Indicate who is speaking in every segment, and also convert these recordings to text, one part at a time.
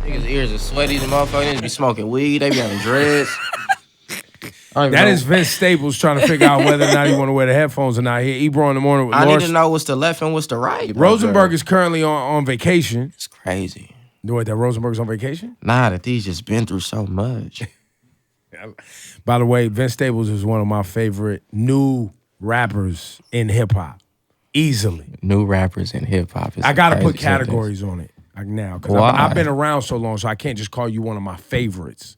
Speaker 1: Niggas' ears are sweaty. The motherfuckers be smoking weed. They be having dreads.
Speaker 2: That is Vince Staples trying to figure out whether or not he want to wear the headphones or not. Here, Ebro in the morning with
Speaker 1: I
Speaker 2: Lars.
Speaker 1: need to know what's the left and what's the right.
Speaker 2: Rosenberg is currently on vacation.
Speaker 1: It's crazy.
Speaker 2: What, that Rosenberg's on vacation?
Speaker 1: Nah, that these just been through so much.
Speaker 2: By the way, Vince Staples is one of my favorite new rappers in hip hop. Easily.
Speaker 1: New rappers in hip hop.
Speaker 2: I got to put categories on it now because I've been around so long, so I can't just call you one of my favorites.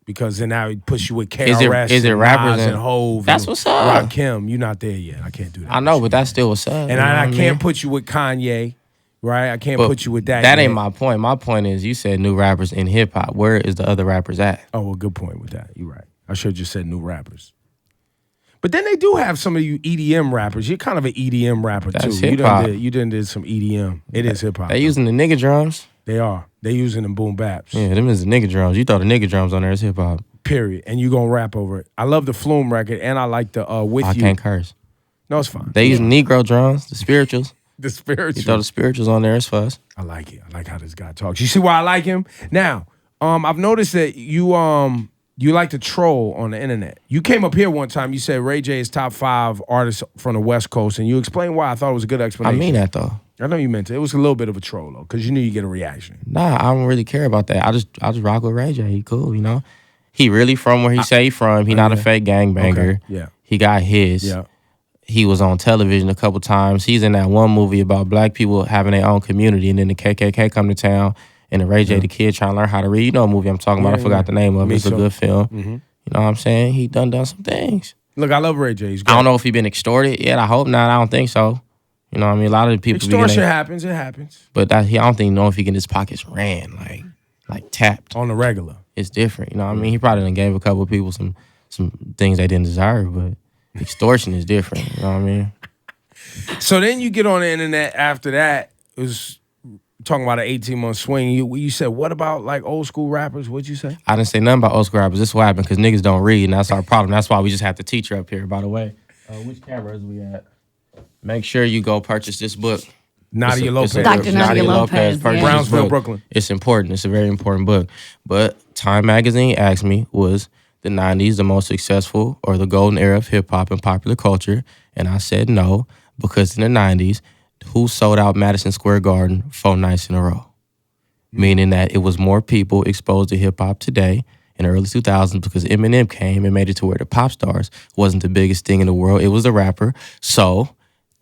Speaker 2: Because then now it puts you with KRS
Speaker 1: is it
Speaker 2: and
Speaker 1: rappers
Speaker 2: Nas and Hov.
Speaker 1: That's what's up.
Speaker 2: Rakim, you're not there yet. I can't do that.
Speaker 1: I know, but that's still what's up.
Speaker 2: And I can't put you with Kanye, right? I can't put you with that.
Speaker 1: That ain't my point. My point is you said new rappers in hip hop. Where is the other rappers at?
Speaker 2: Oh, well, good point with that. You're right. I should have just said new rappers. But then they do have some of you EDM rappers. You're kind of an EDM rapper
Speaker 1: that's
Speaker 2: too.
Speaker 1: Hip-hop.
Speaker 2: You done did some EDM. It is hip hop.
Speaker 1: They using the nigga drums.
Speaker 2: They are. They using them boom baps.
Speaker 1: Yeah, them is the nigga drums. You throw the nigga drums on there, it's hip hop.
Speaker 2: Period. And you gonna rap over it. I love the Flume record, and I like the With
Speaker 1: I
Speaker 2: You.
Speaker 1: can't curse.
Speaker 2: No, it's fine.
Speaker 1: They using Negro drums, the spirituals.
Speaker 2: The spirituals.
Speaker 1: You throw the spirituals on there, it's fuzz.
Speaker 2: I like it. I like how this guy talks. You see why I like him? Now, I've noticed that you like to troll on the internet. You came up here one time. You said Ray J is top 5 artists from the West Coast, and you explained why. I thought it was a good explanation.
Speaker 1: I mean that though.
Speaker 2: I know you meant it. It was a little bit of a troll though, because you knew you get a reaction.
Speaker 1: Nah, I don't really care about that. I just rock with Ray J. He cool, you know. He really from where he say he from. He not a fake gangbanger.
Speaker 2: Okay. Yeah.
Speaker 1: He got his.
Speaker 2: Yeah.
Speaker 1: He was on television a couple times. He's in that one movie about black people having their own community, and then the KKK come to town, and the Ray J, the kid, trying to learn how to read. You know what movie I'm talking about. I forgot the name of it. It's a good film. Mm-hmm. You know what I'm saying? He done some things.
Speaker 2: Look, I love Ray J. He's great.
Speaker 1: I don't know if he been extorted yet. I hope not. I don't think so. You know what I mean? A lot of the people...
Speaker 2: Extortion happens. It happens.
Speaker 1: But I don't think know if he get his pockets ran, like tapped.
Speaker 2: On the regular.
Speaker 1: It's different. You know what I mean? He probably done gave a couple of people some things they didn't deserve, but extortion is different. You know what I mean?
Speaker 2: So then you get on the internet after that. It was talking about an 18-month swing. You said, what about like old school rappers? What'd you say?
Speaker 1: I didn't say nothing about old school rappers. This is what happened because niggas don't read, and that's our problem. That's why we just have the teacher up here, by the way. Which cameras we at? Make sure you go purchase this book.
Speaker 2: Nadia Lopez.
Speaker 3: Dr. Nadia Lopez.
Speaker 1: Purchase
Speaker 2: Brownsville,
Speaker 1: book.
Speaker 2: Brooklyn.
Speaker 1: It's important. It's a very important book. But Time Magazine asked me, was the 90s the most successful or the golden era of hip-hop and popular culture? And I said no, because in the 90s, who sold out Madison Square Garden 4 nights in a row? Meaning that it was more people exposed to hip-hop today in the early 2000s because Eminem came and made it to where the pop stars wasn't the biggest thing in the world. It was the rapper. So...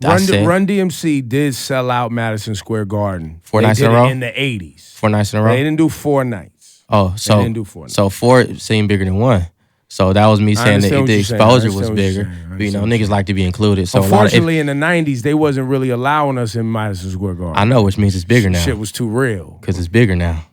Speaker 2: Run DMC did sell out Madison Square Garden.
Speaker 1: 4 nights in a row?
Speaker 2: In the 80s.
Speaker 1: 4 nights in a row?
Speaker 2: They didn't do 4 nights.
Speaker 1: Oh, so
Speaker 2: they didn't do 4 nights.
Speaker 1: So 4 seemed bigger than 1. So that was me saying that the exposure was bigger. But, you know, niggas like to be included. So
Speaker 2: unfortunately, in the 90s, they wasn't really allowing us in Madison Square Garden.
Speaker 1: I know, which means it's bigger now.
Speaker 2: Shit was too real.
Speaker 1: Because it's bigger now.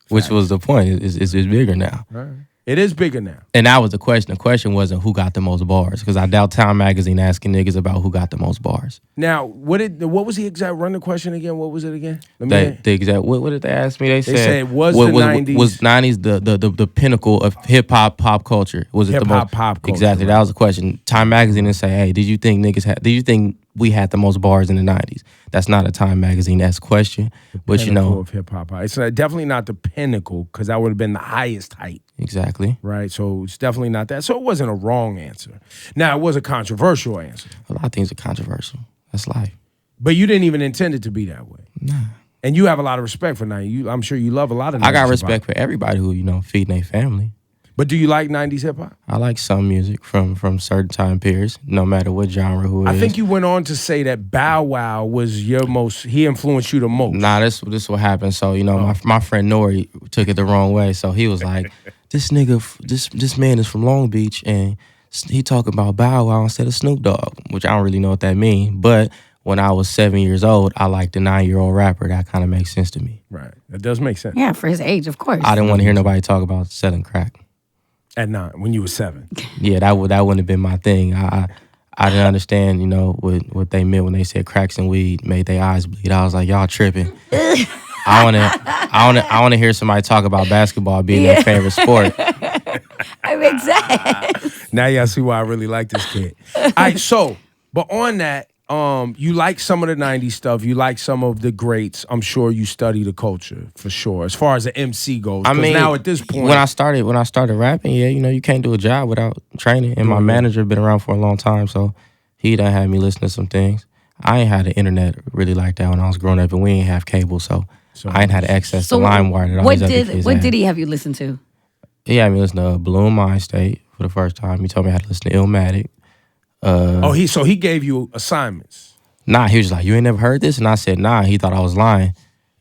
Speaker 1: Which was the point. It's bigger now.
Speaker 2: Right. It is bigger now.
Speaker 1: And that was the question. The question wasn't who got the most bars, because I doubt Time Magazine asking niggas about who got the most bars.
Speaker 2: Now, what was the exact run the question again? What was it again?
Speaker 1: The exact what did they ask me? They said
Speaker 2: was the 90s
Speaker 1: was 90s the pinnacle of hip hop pop culture? Was it the most
Speaker 2: pop culture?
Speaker 1: Exactly. Right. That was the question. Time Magazine didn't say, hey, did you think we had the most bars in the 90s? That's not a Time Magazine-esque question. But you know,
Speaker 2: of hip hop. It's definitely not the pinnacle, because that would have been the highest height.
Speaker 1: Exactly.
Speaker 2: Right. So it's definitely not that. So it wasn't a wrong answer. Now, it was a controversial answer.
Speaker 1: A lot of things are controversial. That's life.
Speaker 2: But you didn't even intend it to be that way.
Speaker 1: Nah.
Speaker 2: And you have a lot of respect for 90s. I'm sure you love a lot of 90s.
Speaker 1: I got respect for everybody who, you know, feeding their family.
Speaker 2: But do you like 90s hip-hop?
Speaker 1: I like some music from certain time periods, no matter what genre, who it is.
Speaker 2: I think you went on to say that Bow Wow was he influenced you the most.
Speaker 1: Nah, this what happened. So, you know, my friend Nori took it the wrong way. So he was like, this nigga, this man is from Long Beach, and he talking about Bow Wow instead of Snoop Dogg, which I don't really know what that means. But when I was 7 years old, I liked the 9-year-old rapper. That kind of makes sense to me.
Speaker 2: Right. That does make sense.
Speaker 3: Yeah, for his age, of course.
Speaker 1: I didn't want to hear nobody talk about selling crack.
Speaker 2: At 9, when you were 7.
Speaker 1: Yeah, that wouldn't have been my thing. I didn't understand, you know, what they meant when they said cracks and weed made their eyes bleed. I was like, y'all tripping. I wanna hear somebody talk about basketball being their favorite sport.
Speaker 3: It makes sense.
Speaker 2: Now y'all see why I really like this kid. All right, so, but on that, you like some of the 90s stuff. You like some of the greats. I'm sure you study the culture for sure. As far as the MC goes.
Speaker 1: I mean,
Speaker 2: now at this point.
Speaker 1: when I started rapping, yeah, you can't do a job without training. And my manager been around for a long time, so he done had me listen to some things. I ain't had the internet really like that when I was growing up, and we ain't have cable, so I ain't had access to LimeWire. That all these other kids
Speaker 3: what
Speaker 1: had.
Speaker 3: did he have you listen to?
Speaker 1: He had me listen to Bloom Mind State for the first time. He told me how to listen to Illmatic.
Speaker 2: So he gave you assignments.
Speaker 1: Nah, he was just like, you ain't never heard this? And I said, nah. He thought I was lying.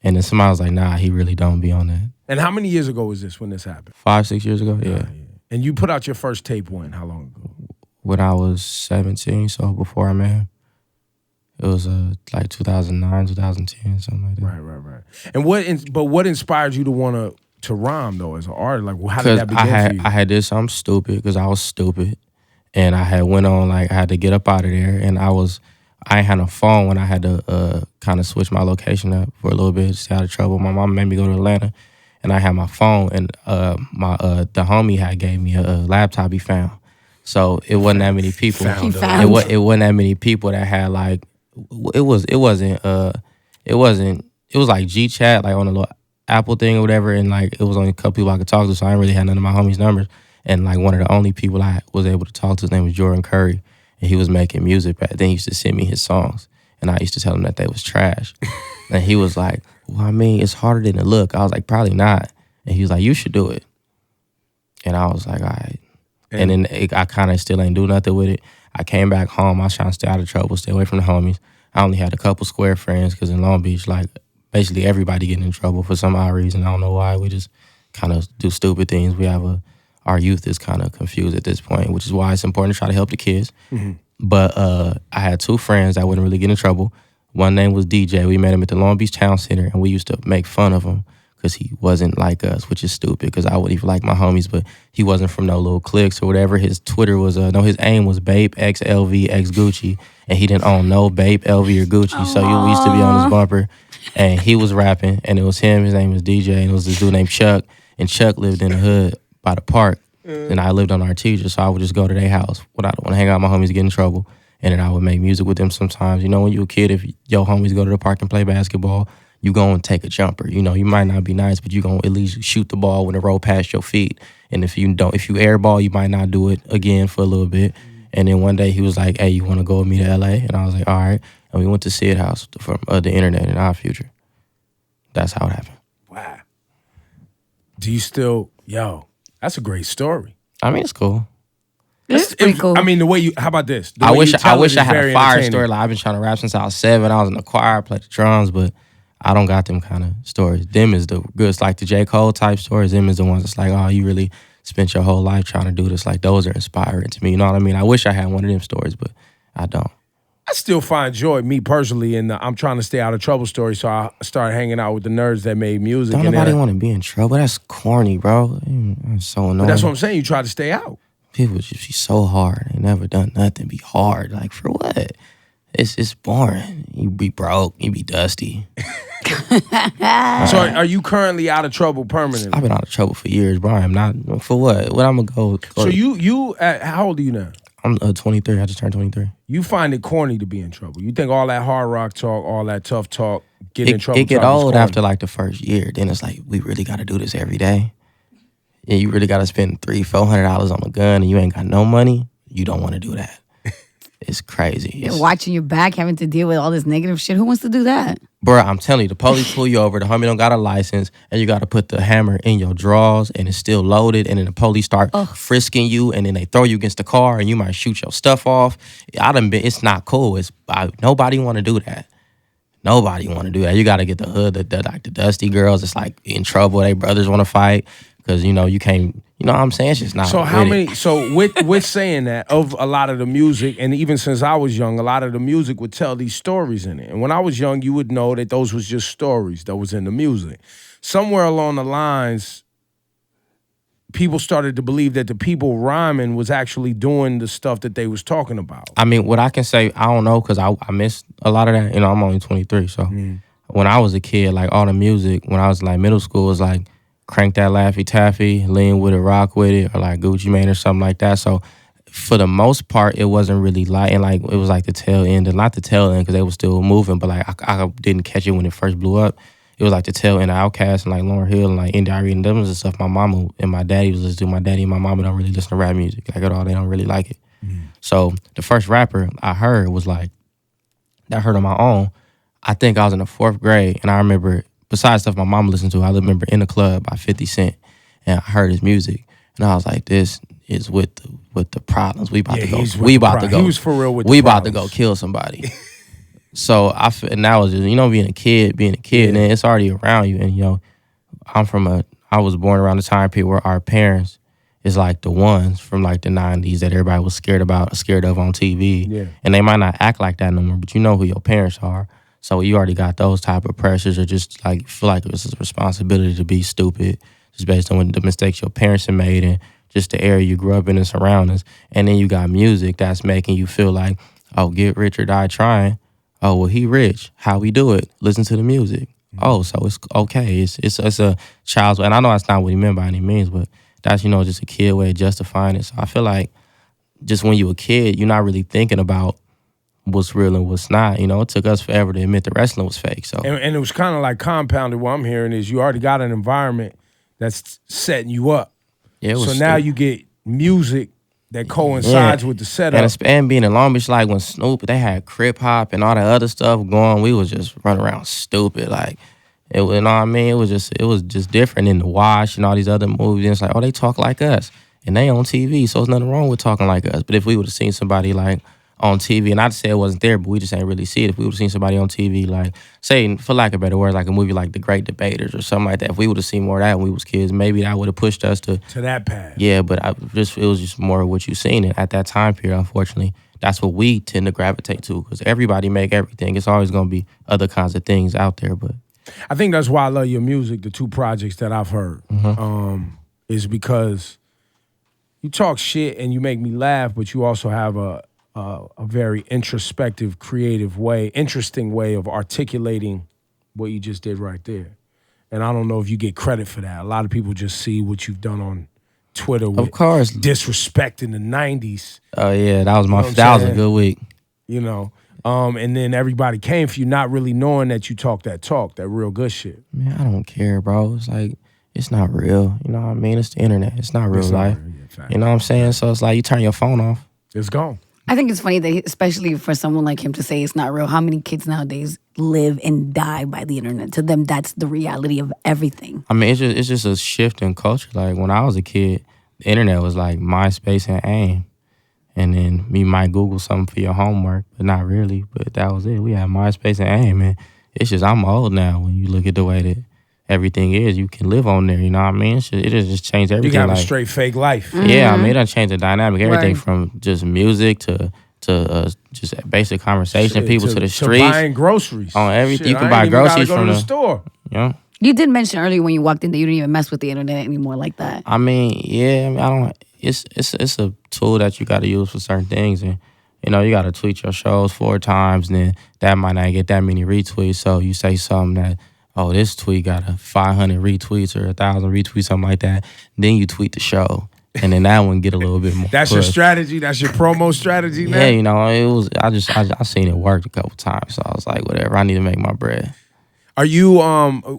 Speaker 1: And then somebody was like, nah, he really don't be on that.
Speaker 2: And how many years ago was this when this happened?
Speaker 1: 5-6 years ago, yeah.
Speaker 2: And you put out your first tape when? How long ago?
Speaker 1: When I was 17, so before I met him. It was like 2009, 2010, something like that.
Speaker 2: Right. And what inspired you to want to rhyme though as an artist? Like, how did that begin for you?
Speaker 1: I had did something stupid because I was stupid, and I had went on like I had to get up out of there, and I ain't had no phone when I had to kind of switch my location up for a little bit to stay out of trouble. My mom made me go to Atlanta, and I had my phone, and the homie had gave me a laptop he found. So it wasn't that many people. It wasn't that many people that had like it was like G Chat like on a little Apple thing or whatever, and like it was only a couple people I could talk to, so I didn't really have none of my homies' numbers. And like one of the only people I was able to talk to, his name was Jordan Curry, and he was making music back then. He used to send me his songs, and I used to tell him that they was trash. And he was like, well, I mean, it's harder than it look. I was like, probably not. And he was like, you should do it. And I was like, all right. And then I kind of still ain't do nothing with it. I came back home. I was trying to stay out of trouble, stay away from the homies. I only had a couple square friends because in Long Beach, like, basically everybody getting in trouble for some odd reason. I don't know why. We just kind of do stupid things. Our youth is kind of confused at this point, which is why it's important to try to help the kids. Mm-hmm. But I had two friends that wouldn't really get in trouble. One name was DJ. We met him at the Long Beach Town Center, and we used to make fun of him because he wasn't like us, which is stupid because I wouldn't even like my homies, but he wasn't from no little cliques or whatever. His Twitter was, his aim was Bape X LV X Gucci, and he didn't own no Bape LV or Gucci, so we used to be on his bumper, and he was rapping, and it was him. His name was DJ, and it was this dude named Chuck, and Chuck lived in the hood by the park, and I lived on Artesia, so I would just go to their house when I don't want to hang out with my homies to get in trouble, and then I would make music with them sometimes. You know, when you a kid, if your homies go to the park and play basketball, you go and take a jumper. You know, you might not be nice, but you gonna at least shoot the ball when it roll past your feet. And if you airball, you might not do it again for a little bit. And then one day he was like, hey, you wanna go with me to LA? And I was like, all right. And we went to Sid House from the internet in our future. That's how it happened.
Speaker 2: Wow. Do you still, that's a great story.
Speaker 1: I mean, it's cool.
Speaker 3: It's pretty cool.
Speaker 2: I mean, the way you, how about this?
Speaker 1: I wish I had a fire story. Like, I've been trying to rap since I was 7. I was in the choir, played the drums, but I don't got them kind of stories. Them is the good. It's like the J. Cole type stories. Them is the ones that's like, oh, you really spent your whole life trying to do this. Like, those are inspiring to me. You know what I mean? I wish I had one of them stories, but I don't.
Speaker 2: I still find joy, me personally, in the I'm trying to stay out of trouble story, so I started hanging out with the nerds that made music.
Speaker 1: Don't nobody want to be in trouble. That's corny, bro. That's so annoying.
Speaker 2: But that's what I'm saying. You try to stay out.
Speaker 1: People just be so hard. They never done nothing. Be hard. Like, for what? It's boring. You be broke. You be dusty.
Speaker 2: So are you currently out of trouble permanently?
Speaker 1: I've been out of trouble for years, bro. I'm not. For what? What I'm going to go
Speaker 2: So you how old are you now?
Speaker 1: I'm 23. I just turned 23.
Speaker 2: You find it corny to be in trouble. You think all that hard rock talk, all that tough talk, getting in trouble.
Speaker 1: It get old after like the first year. Then it's like, we really got to do this every day. Yeah, you really got to spend $300-$400 on a gun and you ain't got no money. You don't want to do that. It's crazy.
Speaker 3: You're watching your back, having to deal with all this negative shit. Who wants to do that?
Speaker 1: Bro, I'm telling you, the police pull you over, the homie don't got a license, and you got to put the hammer in your drawers, and it's still loaded, and then the police start frisking you, and then they throw you against the car, and you might shoot your stuff off. It's not cool. Nobody want to do that. Nobody want to do that. You got to get the hood, the dusty girls. It's like in trouble. They brothers want to fight because, you can't. You know what I'm saying? It's just not.
Speaker 2: So how many? So with saying that, of a lot of the music, and even since I was young, a lot of the music would tell these stories in it. And when I was young, you would know that those was just stories that was in the music. Somewhere along the lines, people started to believe that the people rhyming was actually doing the stuff that they was talking about.
Speaker 1: I mean, what I can say, I don't know, because I missed a lot of that. I'm only 23, so when I was a kid, like all the music, when I was like middle school, was like Crank That Laffy Taffy, Lean With It, Rock With It, or like Gucci Mane or something like that. So for the most part, it wasn't really light, and like it was like the tail end, and not the tail end because they were still moving, but like I didn't catch it when it first blew up. It was like the tail end of Outkast and like Lauryn Hill and like Indie and them was the stuff my mama and my daddy was listening to. My daddy and my mama don't really listen to rap music like at all. They don't really like it. So the first rapper I heard was like that I heard on my own. I think I was in the 4th grade, and I remember besides stuff my mama listened to, I remember In the Club by 50 Cent, and I heard his music, and I was like, this is with the problems. We about to go. We about to go.
Speaker 2: He was for real with the
Speaker 1: we about to
Speaker 2: problems.
Speaker 1: go kill somebody. So and that was just, being a kid, and then it's already around you. And I was born around the time period where our parents is like the ones from like the 90s that everybody was scared of on TV.
Speaker 2: Yeah.
Speaker 1: And they might not act like that no more, but you know who your parents are. So you already got those type of pressures, or just like feel like it was a responsibility to be stupid just based on the mistakes your parents have made and just the area you grew up in and surroundings. And then you got music that's making you feel like, oh, get rich or die trying. Oh, well, he rich. How we do it? Listen to the music. Oh, so it's okay. It's a child's way. And I know that's not what he meant by any means, but that's, just a kid way of justifying it. So I feel like just when you're a kid, you're not really thinking about what's real and what's not. It took us forever to admit the wrestling was fake. So
Speaker 2: And it was kind of like compounded. What I'm hearing is you already got an environment that's setting you up.
Speaker 1: yeah, it was
Speaker 2: So now
Speaker 1: stupid.
Speaker 2: you get music that coincides with the setup.
Speaker 1: And being in Long Beach, like when Snoop, they had Crip Hop and all that other stuff going, we was just running around stupid. Like, you know what I mean? It was just different in The Wash and all these other movies. And it's like, oh, they talk like us. And they on TV, so there's nothing wrong with talking like us. But if we would have seen somebody like on TV, and I'd say it wasn't there, but we just ain't really see it. If we would have sseen somebody on TV, like, say, for lack of better words, like a movie like The Great Debaters or something like that, if we would have seen more of that when we was kids, maybe that would have pushed us to
Speaker 2: that path.
Speaker 1: Yeah, but it was just more of what you seen. And at that time period, unfortunately, that's what we tend to gravitate to because everybody make everything. It's always going to be other kinds of things out there. But
Speaker 2: I think that's why I love your music, the 2 projects that I've heard, is because you talk shit and you make me laugh, but you also have a very introspective, creative way, interesting way of articulating what you just did right there. And I don't know if you get credit for that. A lot of people just see what you've done on Twitter with
Speaker 1: of course,
Speaker 2: disrespect in the 90s.
Speaker 1: Oh yeah, that was
Speaker 2: that
Speaker 1: was a good week.
Speaker 2: And then everybody came for you not really knowing that you talk that real good shit.
Speaker 1: Man, I don't care, bro. It's like, it's not real. You know what I mean? It's the internet. It's not real life. You know what I'm saying? So it's like you turn your phone off.
Speaker 2: It's gone.
Speaker 3: I think it's funny that, especially for someone like him to say it's not real, how many kids nowadays live and die by the internet? To them, that's the reality of everything.
Speaker 1: I mean, it's just a shift in culture. Like when I was a kid, the internet was like MySpace and AIM. And then you might Google something for your homework, but not really. But that was it. We had MySpace and AIM. And it's just, I'm old now. When you look at the way that everything is, you can live on there. You know what I mean? It just changed everything.
Speaker 2: You got
Speaker 1: like,
Speaker 2: a straight fake life.
Speaker 1: Yeah, I mean, it done changed the dynamic. Everything
Speaker 3: Right.
Speaker 1: from just music to just basic conversation, people to the streets.
Speaker 2: To buying groceries.
Speaker 1: On everything.
Speaker 2: Shit,
Speaker 1: You can
Speaker 2: I
Speaker 1: buy
Speaker 2: ain't even gotta
Speaker 1: groceries
Speaker 2: go
Speaker 1: from
Speaker 2: to the
Speaker 1: the-
Speaker 2: store.
Speaker 1: Yeah.
Speaker 3: You did mention earlier when you walked in that you didn't even mess with the internet anymore like that.
Speaker 1: I mean, yeah, I mean, I don't. It's a tool that you got to use for certain things, and you got to tweet your shows 4 times, and then that might not get that many retweets. So you say something that, oh, this tweet got 500 retweets or 1,000 retweets, something like that. Then you tweet the show, and then that one get a little bit more.
Speaker 2: That's your
Speaker 1: push.
Speaker 2: strategy. That's your promo strategy now.
Speaker 1: Yeah, it was. I seen it work a couple times, so I was like, whatever. I need to make my bread.
Speaker 2: Are you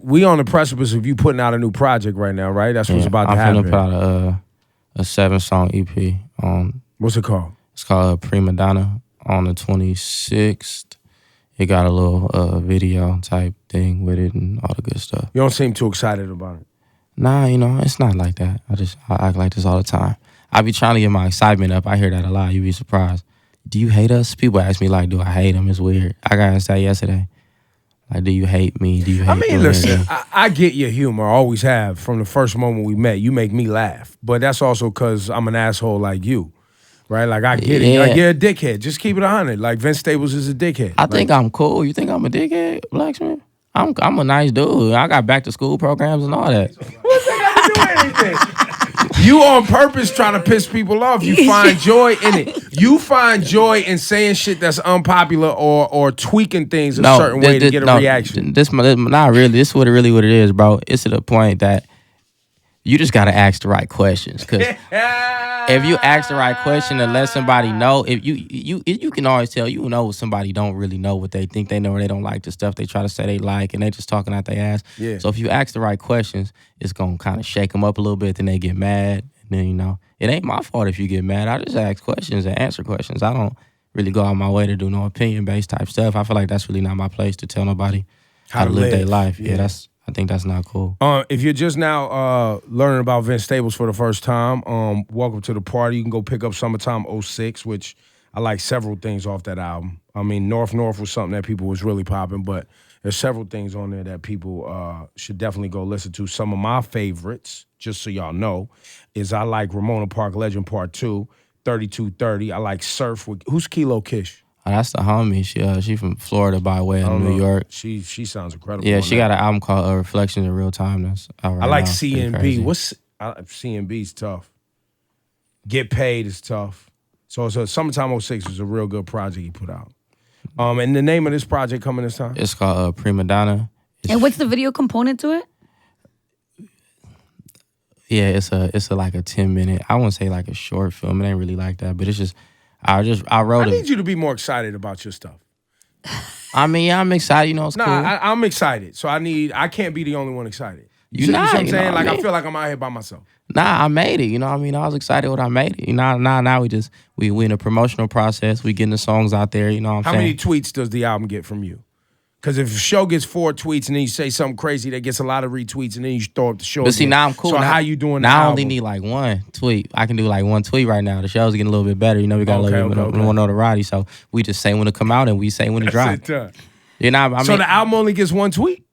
Speaker 2: we on the precipice of you putting out a new project right now, right? That's what's about to happen.
Speaker 1: I'm finna put out a 7-song EP.
Speaker 2: What's it called?
Speaker 1: It's called Prima Donna on the 26th. It got a little video type thing with it and all the good stuff.
Speaker 2: You don't seem too excited about it.
Speaker 1: Nah, it's not like that. I act like this all the time. I be trying to get my excitement up. I hear that a lot. You be surprised. Do you hate us? People ask me like, do I hate them? It's weird. I got asked that yesterday. Like, do you hate me? Do you hate me?
Speaker 2: I mean, listen, I get your humor. I always have from the first moment we met. You make me laugh. But that's also because I'm an asshole like you. Right? Like, I get it. Like, you're a dickhead. Just keep it 100. Like, Vince Staples is a dickhead.
Speaker 1: I think I'm cool. You think I'm a dickhead, Blacksmith? I'm a nice dude. I got back to school programs and all that.
Speaker 2: What's that got to do anything? You on purpose trying to piss people off. You find joy in it. You find joy in saying shit that's unpopular or tweaking things a certain way to get a reaction.
Speaker 1: Not really. This is what it is, bro. It's to the point that You just gotta ask the right questions, cause if you ask the right question and let somebody know, if you can always tell, you know, somebody don't really know what they think they know, or they don't like the stuff they try to say they like, and they just talking out their ass.
Speaker 2: Yeah.
Speaker 1: So if you ask the right questions, it's gonna kind of shake them up a little bit. Then they get mad, and then it ain't my fault if you get mad. I just ask questions and answer questions. I don't really go out my way to do no opinion based type stuff. I feel like that's really not my place to tell nobody how to live their life. Yeah, I think that's not cool.
Speaker 2: If you're just now learning about Vince Staples for the first time, welcome to the party. You can go pick up Summertime '06, which I like several things off that album. I mean, North was something that people was really popping, but there's several things on there that people should definitely go listen to. Some of my favorites, just so y'all know, is I like Ramona Park Legend Part 2, 3230. I like Surf with, who's Kilo Kish?
Speaker 1: Oh, that's the homie. She from Florida by way of New York.
Speaker 2: She sounds incredible.
Speaker 1: Yeah, she got an album called Reflections in Real Time. That's out right
Speaker 2: I like
Speaker 1: now.
Speaker 2: CNB. CNB's tough. Get Paid is tough. So Summertime '06 was a real good project he put out. And the name of this project coming this time?
Speaker 1: It's called Prima Donna.
Speaker 3: And what's the video component to it?
Speaker 1: Yeah, it's a like a 10-minute. I wouldn't say like a short film. It ain't really like that, but it's just I wrote it.
Speaker 2: I need you to be more excited about your stuff.
Speaker 1: I mean, yeah, I'm excited. It's cool.
Speaker 2: I'm excited. So I can't be the only one excited.
Speaker 1: You
Speaker 2: see
Speaker 1: not,
Speaker 2: what I'm
Speaker 1: you know
Speaker 2: saying?
Speaker 1: what I
Speaker 2: I
Speaker 1: mean?
Speaker 2: feel like I'm out here by myself.
Speaker 1: Nah, I made it. You know what I mean? I was excited when I made it. Now we in a promotional process. We getting the songs out there. You know what I'm
Speaker 2: How
Speaker 1: saying?
Speaker 2: many tweets does the album get from you? Because if a show gets 4 tweets and then you say something crazy that gets a lot of retweets and then you throw up the show
Speaker 1: But see,
Speaker 2: again.
Speaker 1: now I'm cool.
Speaker 2: So
Speaker 1: now,
Speaker 2: how you doing
Speaker 1: now
Speaker 2: the
Speaker 1: I only
Speaker 2: album?
Speaker 1: need like one tweet. I can do like one tweet right now. The show's getting a little bit better. We got a little bit more notoriety. So we just say when to come out and we say when to drop. You know, I mean,
Speaker 2: so the album only gets 1 tweet?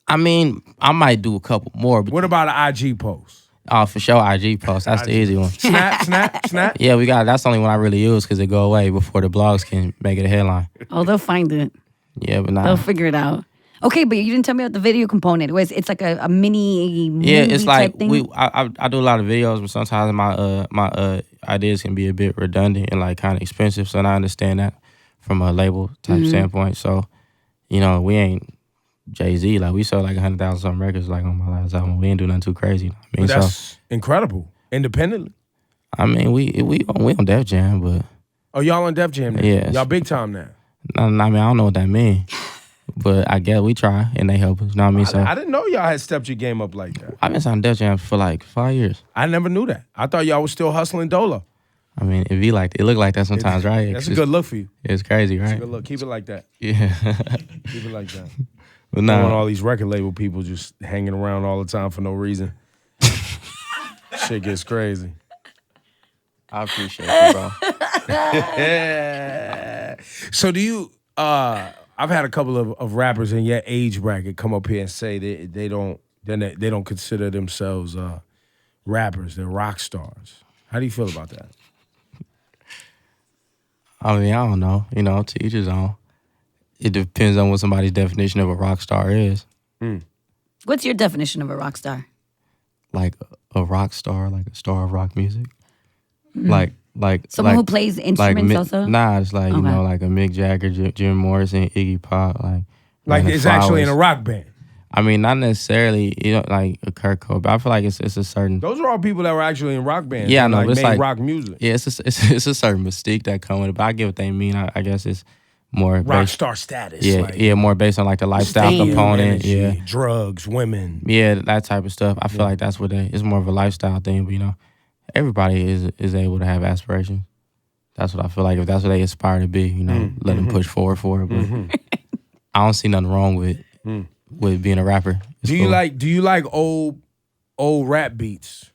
Speaker 1: I mean, I might do a couple more. But
Speaker 2: What about an IG post?
Speaker 1: Oh, for sure, IG post. That's the easy one.
Speaker 2: Snap.
Speaker 1: Yeah, that's the only one I really use because it go away before the blogs can make it a headline.
Speaker 3: Oh, they'll find it.
Speaker 1: Yeah, but nah.
Speaker 3: They'll figure it out. Okay, but you didn't tell me about the video component. It's like a mini movie
Speaker 1: It's like
Speaker 3: type thing?
Speaker 1: I do a lot of videos, but sometimes my ideas can be a bit redundant and like kind of expensive. So I understand that from a label type standpoint. So, we ain't Jay-Z. Like we sold like 100,000 something records like on my last album. We ain't do nothing too crazy. I mean,
Speaker 2: that's incredible. Independently.
Speaker 1: I mean, we on Def Jam, but
Speaker 2: Oh, y'all on Def Jam now?
Speaker 1: Yes.
Speaker 2: Y'all big time now.
Speaker 1: I mean, I don't know what that means. But I guess we try and they help us. You know what I mean? So
Speaker 2: I didn't know y'all had stepped your game up like that.
Speaker 1: I've been signing Def Jam for like 5 years.
Speaker 2: I never knew that. I thought y'all was still hustling Dolo.
Speaker 1: I mean, it look like that sometimes, right?
Speaker 2: That's a good look for you.
Speaker 1: It's crazy, right?
Speaker 2: That's a good look. Keep it like that.
Speaker 1: Yeah.
Speaker 2: Keep it like that.
Speaker 1: But
Speaker 2: I don't want
Speaker 1: nah,
Speaker 2: all these record label people just hanging around all the time for no reason. Shit gets crazy.
Speaker 1: I appreciate you, bro.
Speaker 2: So do you I've had a couple of rappers in your age bracket come up here and say they don't consider themselves rappers, they're rock stars. How do you feel about that?
Speaker 1: I mean, I don't know. To each his own. It depends on what somebody's definition of a rock star is.
Speaker 3: What's your definition of a rock star?
Speaker 1: Like a rock star, like a star of rock music. Like
Speaker 3: Someone
Speaker 1: like,
Speaker 3: who plays instruments also?
Speaker 1: Nah, it's like,
Speaker 3: Okay.
Speaker 1: like a Mick Jagger, Jim Morrison, Iggy Pop, like
Speaker 2: Like
Speaker 1: Brandon
Speaker 2: it's actually in a
Speaker 1: Flowers.
Speaker 2: rock band.
Speaker 1: I mean, not necessarily, like a Kurt Cobain. I feel like it's a certain.
Speaker 2: Those are all people that were actually in rock bands.
Speaker 1: Yeah, I
Speaker 2: and,
Speaker 1: know,
Speaker 2: like,
Speaker 1: but it's
Speaker 2: made
Speaker 1: like-
Speaker 2: rock music.
Speaker 1: Yeah, it's a certain mystique that come with it. But I get what they mean. I guess it's more
Speaker 2: Rock
Speaker 1: based,
Speaker 2: star status.
Speaker 1: yeah,
Speaker 2: like,
Speaker 1: yeah, more based on like the lifestyle
Speaker 2: fame,
Speaker 1: component.
Speaker 2: energy,
Speaker 1: Yeah,
Speaker 2: drugs, women.
Speaker 1: yeah, that type of stuff. I feel like that's what it's more of a lifestyle thing. But everybody is able to have aspirations. That's what I feel like. If that's what they aspire to be, let them push forward for it. But I don't see nothing wrong with being a rapper. It's
Speaker 2: Do you
Speaker 1: cool.
Speaker 2: like old rap beats?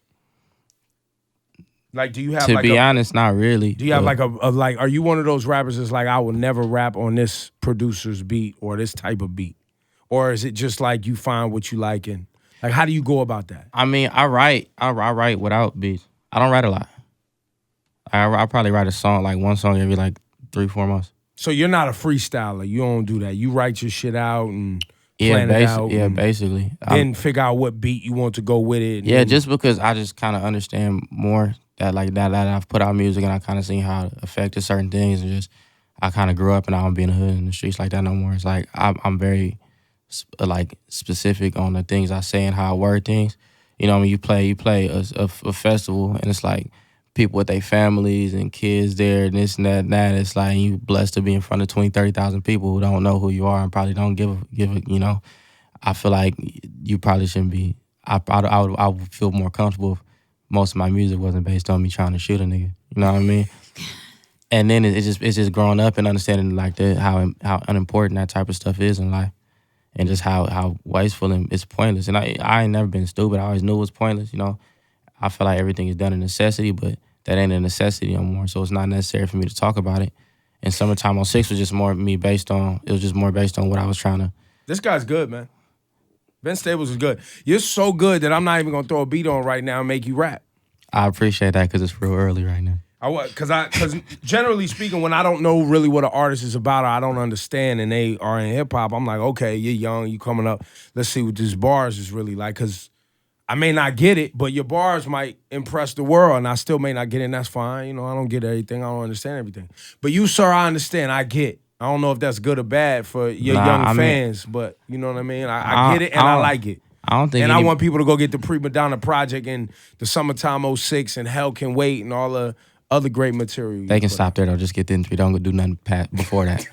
Speaker 2: Like, do you have
Speaker 1: To
Speaker 2: like
Speaker 1: be honest, not really.
Speaker 2: do you have
Speaker 1: but-
Speaker 2: like a like? Are you one of those rappers that's like, I will never rap on this producer's beat or this type of beat, or is it just like you find what you like and like how do you go about that?
Speaker 1: I mean, I write without beats. I don't write a lot. I probably write a song, like one song every like 3-4 months.
Speaker 2: So you're not a freestyler. You don't do that. You write your shit out and
Speaker 1: Yeah,
Speaker 2: plan it out. and
Speaker 1: basically.
Speaker 2: then figure out what beat you want to go with it.
Speaker 1: Yeah,
Speaker 2: and-
Speaker 1: just because I just kind of understand more that that I've put out music and I kind of seen how it affected certain things and just I kind of grew up and I don't be in the hood in the streets like that no more. It's like I'm very like specific on the things I say and how I word things, You know, when you play a festival, and it's like people with their families and kids there, and this and that and that. It's like you blessed to be in front of 20, 30,000 people who don't know who you are and probably don't give a, you know. I feel like you probably shouldn't be. I would feel more comfortable if most of my music wasn't based on me trying to shoot a nigga. You know what I mean? And then it's just growing up and understanding like how unimportant that type of stuff is in life, and just how wasteful and it's pointless. And I ain't never been stupid. I always knew it was pointless. You know, I feel like everything is done in necessity, but that ain't a necessity no more. So it's not necessary for me to talk about it. And Summertime '06 was just more me based on. It was just more based on what I was trying to.
Speaker 2: This guy's good, man. Vince Staples is good. You're so good that I'm not even gonna throw a beat on right now and make you rap.
Speaker 1: I appreciate that because it's real early right now.
Speaker 2: Because generally speaking, when I don't know really what an artist is about, or I don't understand, and they are in hip hop, I'm like, okay, you're young, you coming up. Let's see what these bars is really like. Because I may not get it, but your bars might impress the world, and I still may not get it. And that's fine. You know, I don't get everything. I don't understand everything. But you, sir, I understand. I get. I don't know if that's good or bad for your young fans, but you know what I mean? I get it and I like it.
Speaker 1: I don't think.
Speaker 2: And I want people to go get the Prima Donna Project and the Summertime '06 and Hell Can Wait and all the other great material.
Speaker 1: They can stop there though. Just get the entry. Don't do nothing before that.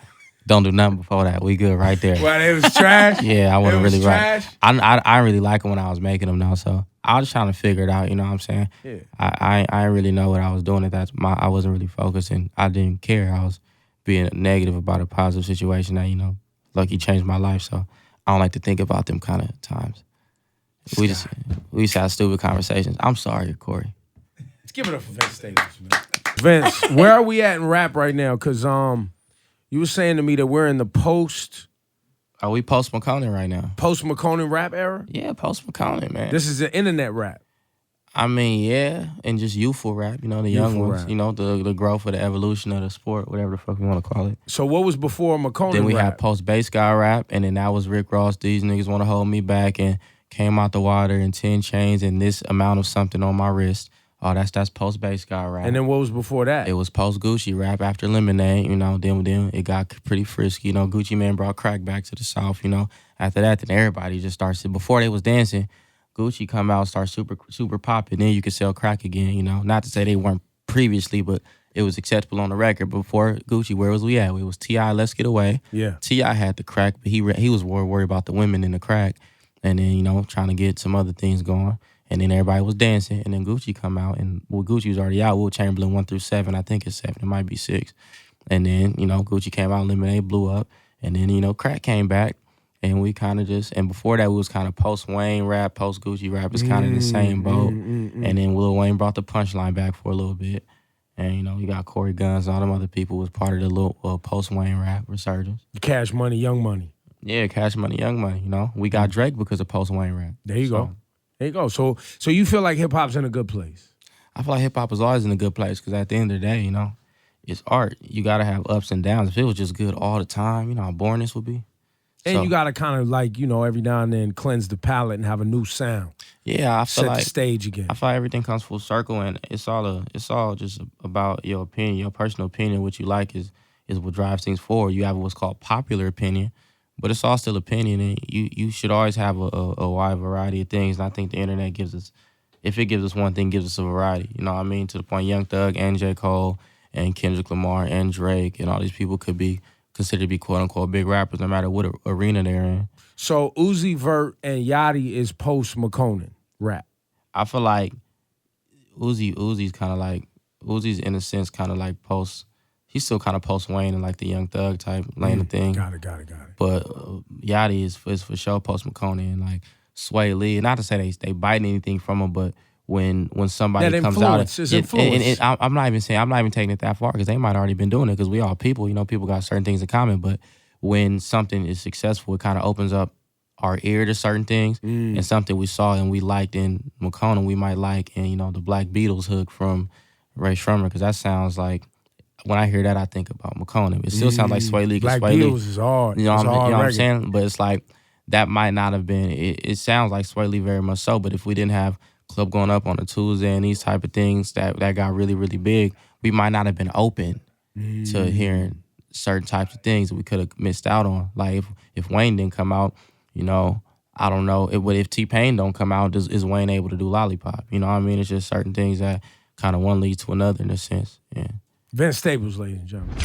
Speaker 1: Don't do nothing before that. We good right there.
Speaker 2: Well, it was trash.
Speaker 1: Yeah, I wasn't really
Speaker 2: trash.
Speaker 1: right. I really like it when I was making them though. So I was trying to figure it out. You know what I'm saying?
Speaker 2: Yeah.
Speaker 1: I didn't really know what I was doing at that. I wasn't really focused and I didn't care. I was being negative about a positive situation that, you know, lucky changed my life. So I don't like to think about them kind of times. We used to have stupid conversations. I'm sorry, Corey.
Speaker 2: Let's give it up for Vince Staples, man. Vince, where are we at in rap right now? Because you were saying to me that we're in the post
Speaker 1: We post McConan right now.
Speaker 2: Post McConan rap era?
Speaker 1: Yeah, post McConan, man.
Speaker 2: This is the internet rap.
Speaker 1: I mean, yeah, and just youthful rap, you know, the young ones, rap. You know, the growth of the evolution of the sport, whatever the fuck you want to call it.
Speaker 2: So what was before McConan
Speaker 1: Then we
Speaker 2: rap?
Speaker 1: had post bass guy rap, and then that was Rick Ross. These niggas want to hold me back, and came out the water and 10 chains and this amount of something on my wrist. Oh, that's post bass guy rap.
Speaker 2: And then what was before that?
Speaker 1: It was post Gucci rap after Lemonade, you know. Then it got pretty frisky, you know. Gucci Man brought crack back to the South, you know. After that, then everybody just started. Before they was dancing, Gucci come out, start super popping. Then you could sell crack again, you know. Not to say they weren't previously, but it was acceptable on the record. Before Gucci, where was we at? It was T.I. Let's Get Away.
Speaker 2: Yeah.
Speaker 1: T.I. had the crack, but he was more worried about the women than the crack. And then, you know, trying to get some other things going. And then everybody was dancing. And then Gucci come out. And Gucci was already out. Will Chamberlain 1 through 7. I think it's 7. It might be 6. And then, you know, Gucci came out. Lemonade blew up. And then, you know, crack came back. And we kind of just, and before that, we was kind of post-Wayne rap, post-Gucci rap. It's kind of in the same boat. And then Lil Wayne brought the punchline back for a little bit. And, you know, you got Corey Guns and all them other people was part of the little post-Wayne rap resurgence.
Speaker 2: Cash Money, Young Money.
Speaker 1: Yeah, Cash Money, Young Money, you know. We got Drake because of post-Wayne rap.
Speaker 2: There you go. There you go. So you feel like hip-hop's in a good place?
Speaker 1: I feel like hip-hop is always in a good place because at the end of the day, you know, it's art. You got to have ups and downs. If it was just good all the time, you know how boring this would be.
Speaker 2: And you got to kind of like, you know, every now and then cleanse the palate and have a new sound.
Speaker 1: Yeah, I feel
Speaker 2: Set
Speaker 1: like
Speaker 2: the stage again.
Speaker 1: I feel like everything comes full circle, and it's all just about your opinion, your personal opinion. What you like is what drives things forward. You have what's called popular opinion, but it's all still opinion, and you should always have a wide variety of things. And I think the internet gives us, if it gives us one thing, gives us a variety. You know what I mean? To the point Young Thug and J. Cole and Kendrick Lamar and Drake and all these people could be considered to be quote-unquote big rappers no matter what arena they're in.
Speaker 2: So Uzi Vert and Yachty is post-McConan rap.
Speaker 1: I feel like Uzi's kind of like, Uzi's in a sense kind of like post, he's still kind of post-Wayne and like the Young Thug type lane of thing.
Speaker 2: Got it.
Speaker 1: But Yachty is for sure post-McConan and like Sway Lee. Not to say they biting anything from him, but when somebody
Speaker 2: that
Speaker 1: comes out, I'm not even taking it that far because they might already been doing it because we all people, you know, people got certain things in common. But when something is successful, it kind of opens up our ear to certain things and something we saw and we liked in McConan, we might like, and you know, the Black Beatles hook from Ray Shrummer because that sounds like, when I hear that, I think about McConan. It still sounds like Sway Lee.
Speaker 2: Black
Speaker 1: Sway
Speaker 2: Beatles is hard.
Speaker 1: You know what
Speaker 2: I'm
Speaker 1: I'm saying? But it's like that might not have been. It sounds like Sway Lee very much so. But if we didn't have Club Going Up on a Tuesday and these type of things that got really, really big, we might not have been open to hearing certain types of things that we could have missed out on. Like if Wayne didn't come out, you know, I don't know if T-Pain don't come out, is Wayne able to do Lollipop? You know what I mean? It's just certain things that kind of one leads to another in a sense. Yeah.
Speaker 2: Vince Staples, ladies and gentlemen.